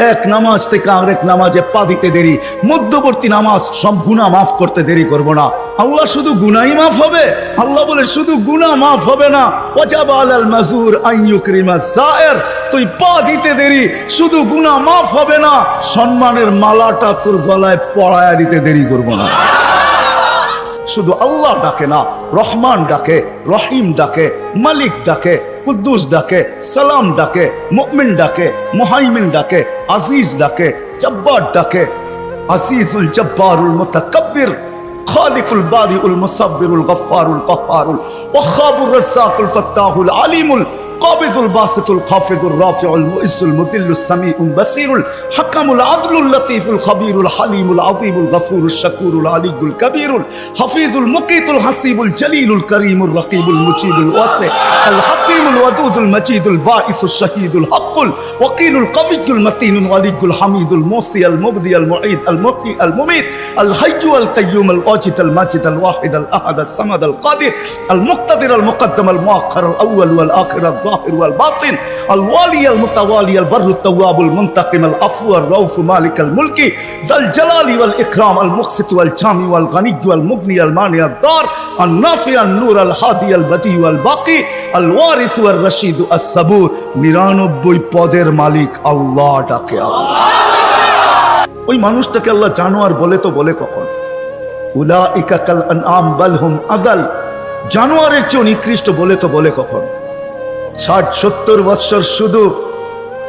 এক নামাজ থেকে আরেক নামাজে পা দিতে দেরি, মধ্যবর্তী নামাজ সব গুনাহ মাফ করতে দেরি করব না। আল্লাহ শুধু গুনাহই মাফ হবে? আল্লাহ বলে শুধু গুনাহ মাফ হবে না, ওয়াজাবা আলাল মাজুর আন ইউকরিমা যায়ের, তুই পা দিতে দেরি, শুধু গুনাহ মাফ হবে না, সম্মানের মালাটা তোর গলায় পরায়া দিতে দেরি করব না। শুধু আল্লাহ ডাকে না, রহমান ডাকে, রহিম ডাকে, মালিক ডাকে, কুদ্দুস ডাকে, সালাম ডাকে, মুমিন ডাকে, মুহাইমিন ডাকে, আজিজ ডাকে, জব্বার ডাকে। আজিজুল জব্বারুল মুতাকাব্বির, খালিকুল বারিউল মুসাব্বিরুল গফফারুল কহ্হারুল ওয়াহাবুর রাজ্জাকুল ফাত্তাহুল আলিমুল কাবিদুল বাসিতুল খাফিদুর রাফিউল মুইজ্জুল মুদিল্লুস সামিউল বাসিরুল হাকামুল আদলুল লতীফুল খবীরুল হালিমুল আযীমুল গফুরুশ শাকুরুল আলিয়ুল কবীরুল হাফিজুল মুকিতুল হাসিবুল জলিলুল করিমুর রকিবুল মুজিবুল ওয়াসি আল হাকিমুল ওয়াদুদুল মজিদুল বাঈসুশ শাহীদুল হকুল ওয়াকিলুল কবিয়ুল মতিনুল ওয়ালিয়ুল হামিদুল মুসি আল মুবদি আল মুঈদ আল মুকি আল মুমিত আল হাইয়্যু আল কাইয়্যুম আল ওয়াজিদ আল মাজিদ আল ওয়াহিদ আল আহাদ আল সামাদ আল কাদির আল মুক্তাদির আল মুকদ্দম আল মুআখ্খার আল আউয়াল ওয়াল আখির আল الظاهر والباطن الوالي المتوالي البر التواب المنتقم العفو الرؤوف مالك الملك ذا الجلال والإكرام المقسط والجامع والغني والمغني المانع الضار النافع النور الهادي البديع والباقي الوارث والرشيد الصبور 99 পদের মালিক আল্লাহ ডাকে আল্লাহ। ওই মানুষটাকে আল্লাহ জানোয়ার বলে তো বলে কখন? উলাইকা কাল আনআম বাল হুম আদাল, জানোয়ারের চেয়ে নিকৃষ্ট বলে তো বলে কখন? 60-70 বৎসর শুধু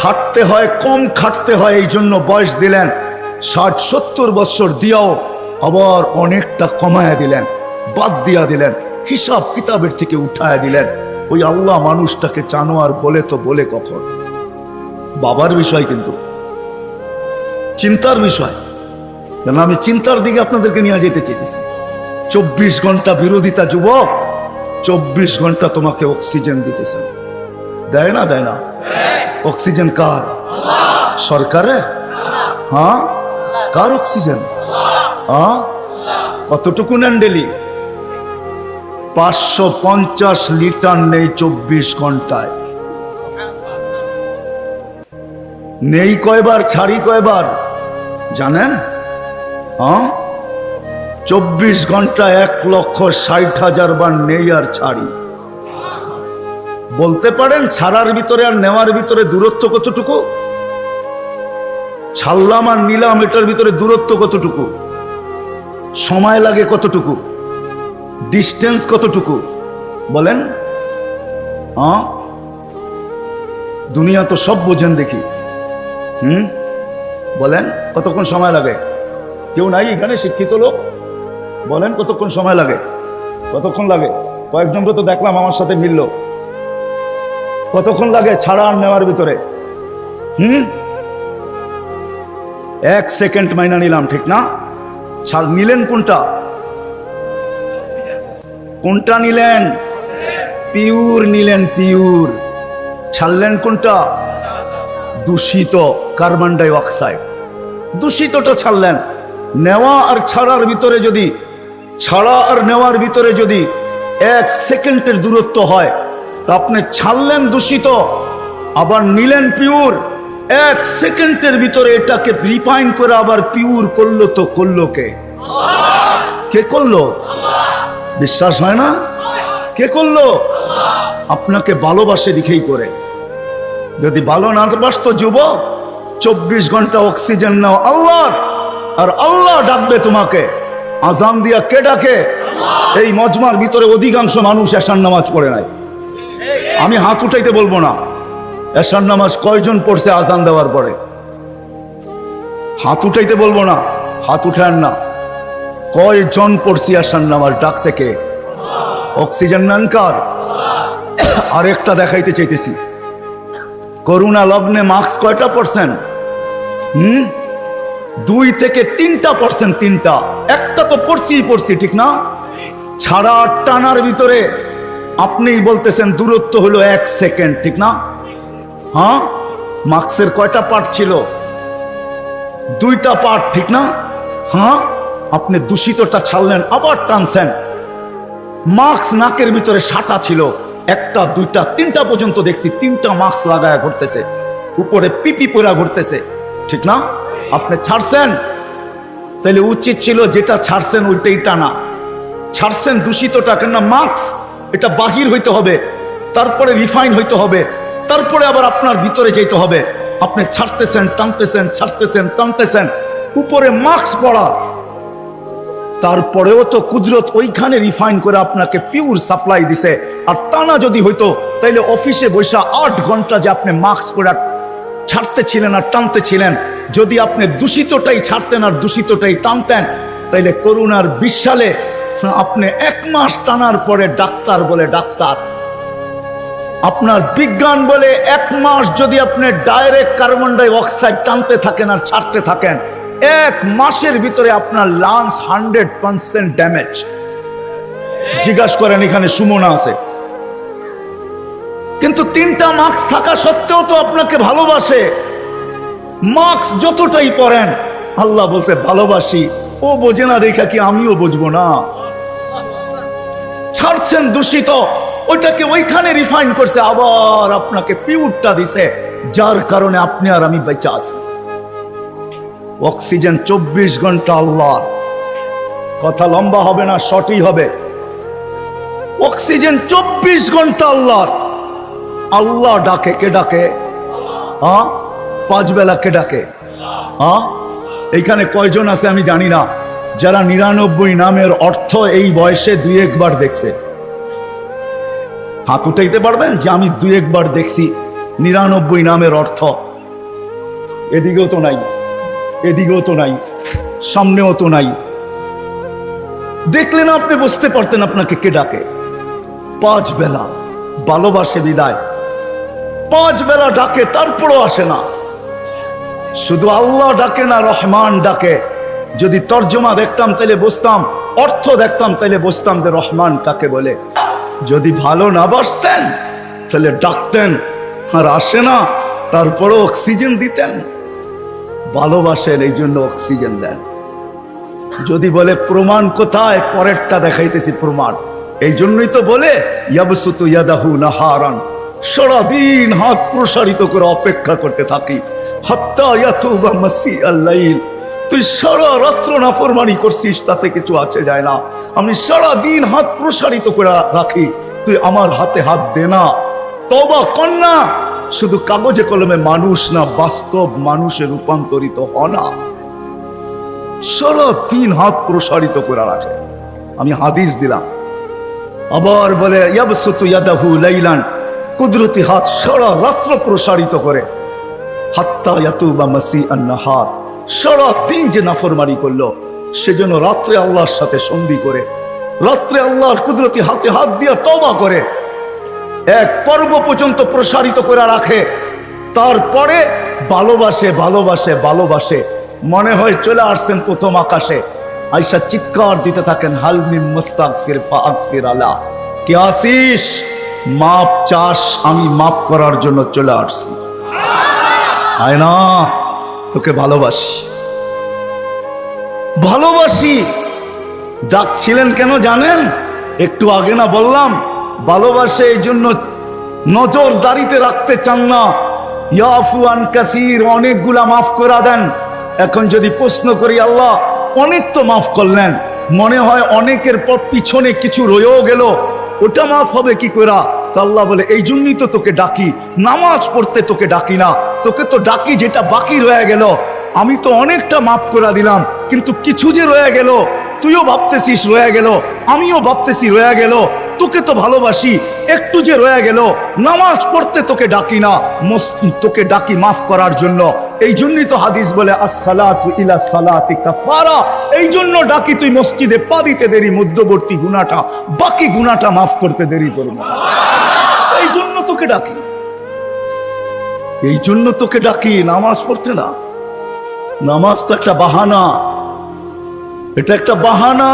খাটতে হয়, কম খাটতে হয়, এই জন্য বয়স দিলেন। 60-70 বৎসর দিয়াও আবার অনেকটা কমায়া দিলেন, বাদ দিয়া দিলেন, হিসাব কিতাবের থেকে উঠায়া দিলেন। ওই আল্লাহ মানুষটাকে জানোয়ার বলে তো বলে কখন? বাবার বিষয়, কিন্তু চিন্তার বিষয়। কেন আমি চিন্তার দিকে আপনাদেরকে নিয়ে যেতে চাইতেছি। 24 ঘন্টা বিরোধিতা যুবক, 24 ঘন্টা তোমাকে অক্সিজেন দিতেছেন। দেয় না? দেয় না? অক্সিজেন কার? সরকারের? হ্যাঁ, কার অক্সিজেন? হ্যাঁ, কতটুকু নেন ডেলি? 550 লিটার নেই 24 ঘন্টায়। নেই কয়বার, ছাড়ি কয়বার জানেন? হ্যাঁ, 24 ঘন্টা 1,60,000 বার নেই আর ছাড়ি। বলতে পারেন ছাড়ার ভিতরে আর নেওয়ার ভিতরে দূরত্ব কতটুকু? ছাড়লাম আর নিলাম, এটার ভিতরে দূরত্ব কতটুকু? সময় লাগে কতটুকু? ডিস্টেন্স কতটুকু? বলেন। হ্যাঁ, দুনিয়া তো সব বোঝেন দেখি। বলেন কতক্ষণ সময় লাগে? কেউ নাই এখানে শিক্ষিত লোক? বলেন কতক্ষণ সময় লাগে? কতক্ষণ লাগে? কয়েকজনকে তো দেখলাম আমার সাথে মিলল। কতক্ষণ লাগে ছাড়া আর নেওয়ার ভিতরে? 1 সেকেন্ড মাইনা নিলাম, ঠিক না? ছাড় নিলেন কোনটা? কোনটা নিলেন? পিওর নিলেন, পিওর। ছাড়লেন কোনটা? দূষিত কার্বন ডাই অক্সাইড, দূষিতটা ছাড়লেন। নেওয়া আর ছাড়ার ভিতরে যদি, ছাড়া আর নেওয়ার ভিতরে যদি 1 সেকেন্ডের দূরত্ব হয়, তা আপনি ছাড়লেন দূষিত, আবার নিলেন পিওর। 1 সেকেন্ডের ভিতরে এটাকে রিফাইন করে আবার পিওর করলো, তো করলো কে? কে করলো? বিশ্বাস হয় না? কে করলো? আপনাকে ভালোবাসে দিকেই করে। যদি ভালো না বাসতো যুবক, 24 ঘন্টা অক্সিজেন নাও আল্লাহর, আর আল্লাহ ডাকবে তোমাকে। আজান দিয়া কে ডাকে? এই মজমার ভিতরে অধিকাংশ মানুষ এশার নামাজ পড়ে নাই। আমি হাত উঠাইতে বলবো না, এশার নামাজ কয়জন পড়ছে আজান দেওয়ার পরে? হাত উঠাইতে বলবো না, হাত উঠান না। কয়জন পড়ছি এশার নামাজ? ডাকছে কে? অক্সিজেন নেন কার? আরেকটা দেখাইতে চাইতেছি। করোনা লগ্নে মাস্ক কয়টা পড়ছেন? 2 থেকে 3%। 3টা, একটা তো পড়ছি, ঠিক না? ছাড়া টানার ভিতরে আপনি বলতেছেন দূরত্ব হলো 1 সেকেন্ড, ঠিক না? হ্যাঁ, মাস্কের কয়টা পার্ট ছিল? 2টা পার্ট, ঠিক না? হ্যাঁ, আপনি দূষিতটা ছাড়লেন, আবার টানছেন। মাস্ক নাকের ভিতরে সাটা ছিল, 1টা 2টা 3টা পর্যন্ত দেখছি 3টা মাস্ক লাগায়া ঘুরতেছে, উপরে পিপি পরা ঘুরতেছে। ঠিক না? আপনি ছাড়ছেন, তাহলে উচিত ছিল যেটা ছাড়ছেন ওইটাই টানা। ছাড়ছেন দূষিতটা, কেননা মাস্ক এটা বাহির হইতে হবে, তারপরে রিফাইন হইতে হবে, তারপরে আবার আপনার ভিতরে যেতে হবে। আপনি ছাড়তেছেন, টানতেছেন, ছাড়তেছেন, টানতেছেন, উপরে মাস্ক পড়া, তারপরেও তো কুদরত ওইখানে রিফাইন করে আপনাকে পিওর সাপ্লাই দিছে। আর টানা যদি হইতো তাইলে অফিসে বসে 8 ঘন্টা যে আপনি মাস্ক পরে ছাড়তেছিলেন আর টানতেছিলেন, যদি আপনি দূষিতটাই ছাড়তেন আর দূষিতটাই টানতেন, তাইলে করোনার 20 সালে আপনি 1 মাস টানার পরে ডাক্তার বলে ডাক্তার, আপনার বিজ্ঞান বলে 1 মাস যদি আপনি ডাইরেক্ট কার্বন ডাই অক্সাইড টানতে থাকেন আর ছাড়তে থাকেন, 1 মাসের ভিতরে আপনার লাংস 100% ড্যামেজ। জিজ্ঞাসা করেন, এখানে সুমনা আছে, কিন্তু 3টা মাস্ক থাকা সত্ত্বেও তো আপনাকে ভালোবাসে। মাস্ক যতটাই পরেন, আল্লাহ বলছে ভালোবাসি, ও বোঝে না দেখা কি আমিও বুঝবো না? ছাড়ছেন দূষিত, ওইটাকে ওইখানে রিফাইন করছে, আবার আপনাকে পিউরটা দিছে, যার কারণে আপনি আর আমি বেঁচে আছি। অক্সিজেন 24 ঘন্টা আল্লাহ। কথা লম্বা হবে না, শর্টই হবে। অক্সিজেন 24 ঘন্টা আল্লাহ। আল্লাহ ডাকে, কে ডাকে? 5 বেলা কে ডাকে? এইখানে কয়জন আছে আমি জানি না, যারা 99 নামের অর্থ এই বয়সে 2-1 বার দেখছে? হাত উঠাইতে পারবেন যে আমি 2-1 বার দেখছি 99 নামের অর্থ? এদিকেও তো নাই, এদিকেও তো নাই, সামনেও তো নাই। দেখলেন আপনি বুঝতে পারতেন আপনাকে কে ডাকে। 5 বেলা ভালোবাসে বিদায়, 5 বেলা ডাকে, তারপরও আসে না। শুধু আল্লাহ ডাকে না, রহমান ডাকে। যদি তর্জমা দেখতাম তাহলে বুঝতাম, অর্থ দেখতাম তাহলে বুঝতাম যে রহমান কাকে বলে। যদি ভালো না বাসতেন তাহলে ডাকতেন আর আসে না, তারপরও অক্সিজেন দিতেন। ভালোবাসেন, এই জন্য অক্সিজেন দেন। যদি বলে প্রমাণ কোথায়, পরেরটা দেখাইতেছি প্রমাণ। এই জন্যই তো বলে ইয়াবসুতু ইয়াদাহু নাহারান, সারাদিন হাত প্রসারিত করে অপেক্ষা করতে থাকি, হাত্তা ইয়াতুবা মাসিআল লাইল। তুই সারা রাত্র নাফরমানি করছিস, তাতে কিছু আছে যায় না। আমি সারা দিন হাত প্রসারিত করে রাখি, তুই আমার হাতে হাত দে না, তওবা কর না। শুধু কাগজে কলমে মানুষ না, বাস্তব মানুষে রূপান্তরিত হ না। সারা দিন হাত প্রসারিত করে রাখে। আমি হাদিস দিলাম। আবার বলে ইয়াবসুতু ইয়াদাহু লাইলান, কুদরতি হাত সারা রাত্র প্রসারিত করে, হাত্তা ইয়াতুবা মাসিআন নাহার। সারা দিন যে নাফরমানি করলো, সেজন্য রাত্রে আল্লাহর সাথে সন্ধি করে, রাত্রে আল্লাহর কুদরতি হাতে হাত দিয়ে তওবা করে, 1 পর্ব পর্যন্ত প্রসারিত করে রাখে। তারপরে ভালোবাসে, ভালোবাসে, ভালোবাসে। মনে হয় চলে আসছেন প্রথম আকাশে, আয়েশা চিৎকার দিতে থাকেন, হাল মিন মুস্তাগফির ফাগফির আলা। কে আসিস? মাপ চাস, আমি মাপ করার জন্য চলে আসছি। আয় না, তোকে ভালোবাসি, ভালোবাসি। ডাকছিলেন কেন জানেন? একটু আগে না বললাম, ভালোবাসে এই জন্য নজরদারিতে রাখতে চান না। ইয়াফু আন কাসীর, অনেকগুলা মাফ করে দেন। এখন যদি প্রশ্ন করি, আল্লাহ অনেক তো মাফ করলেন, মনে হয় অনেকের পর পিছনে কিছু রয়েও গেল, ওটা মাফ হবে কি করে? তো আল্লাহ বলে, এই জন্যই তো তোকে ডাকি, নামাজ পড়তে তোকে ডাকি না, তোকে তো ডাকি যেটা বাকি রয়ে গেল। আমি তো অনেকটা মাফ করে দিলাম, কিন্তু কিছু যে রয়ে গেল, তুইও ভাবতেছিস রয়ে গেল, আমিও ভাবতেছি রয়ে গেল, তোকে তো ভালোবাসি, একটু যে রয়ে গেল, নামাজ পড়তে তোকে ডাকি না, তোকে ডাকি মাফ করার জন্য। এই জন্যই তো হাদিস বলে আসসালাতু ইলা সালাতি কাফারা। এই জন্য ডাকি, তুই মসজিদে পা দিতে দেরি, মধ্যবর্তী গুনাহটা, বাকি গুনাহটা মাফ করতে দেরি করবো। এই জন্য তোকে ডাকি, এই জন্য তোকে ডাকি, নামাজ পড়তে না। নামাজ তো একটা বাহানা, এটা একটা বাহানা।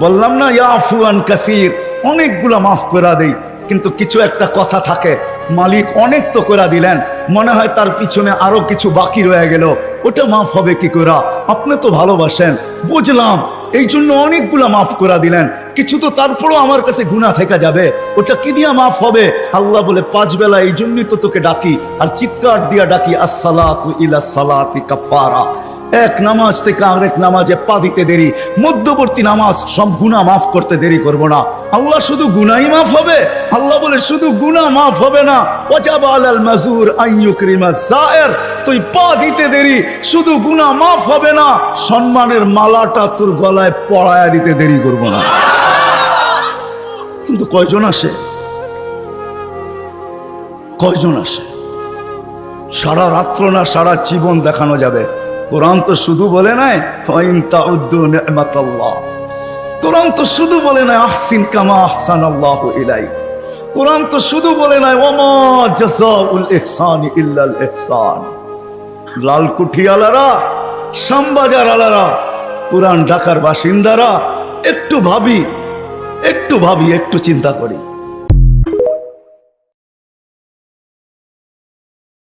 বললাম না ইয়াফু আন কাসীর, অনেকগুলা মাফ করে দেই, কিন্তু কিছু একটা কথা থাকে, মালিক অনেক তো করে দিলেন, মনে হয় তার পিছনে আরো কিছু বাকি রয়ে গেল, ওটা মাফ হবে কি করে? আপনি তো ভালোবাসেন, বুঝলাম, এই জন্য অনেকগুলা মাফ করে দিলেন। কিছু তো তারপরও আমার কাছে গুনাহ থেকে যাবে, ওটা কি দিয়া মাফ হবে? আল্লাহ বলে 5 বেলা এই জন্যই তো তোকে ডাকি আর চিৎকার দিয়া ডাকি, আসসালাতু ইলা সালাতি কাফারা। এক নামাজ থেকে আরেক নামাজে পা দিতে দেরি, মধ্যবর্তী নামাজ সব গুনাহ মাফ করতে দেরি করব না। আল্লাহ শুধু গুনাহই মাফ হবে? আল্লাহ বলে শুধু গুনাহ মাফ হবে না, ওয়াজাবা আলাল মাজুর আন ইউকরিমা যায়ের, তুই পা দিতে দেরি, শুধু গুনাহ মাফ হবে না, সম্মানের মালাটা তোর গলায় পরায়া দিতে দেরি করব না। কিন্তু কয়জন আসে? কয়জন আসে? সারা রাত্র না সারা জীবন দেখানো যাবে। কোরআন তো শুধু বলে নাই ওয়াইন তাউদ্দু নি'মাতাল্লাহ, কোরআন তো শুধু বলে নাই আহসিন কামা আহসানাল্লাহু ইলাইক, কোরআন তো শুধু বলে নাই ওয়ামা জাযাউল ইহসানি ইল্লাল ইহসান। লালকুঠি আলারা, শ্যামবাজার আলারা, পুরান ঢাকার বাসিন্দারা, একটু ভাবি, একটু চিন্তা করি।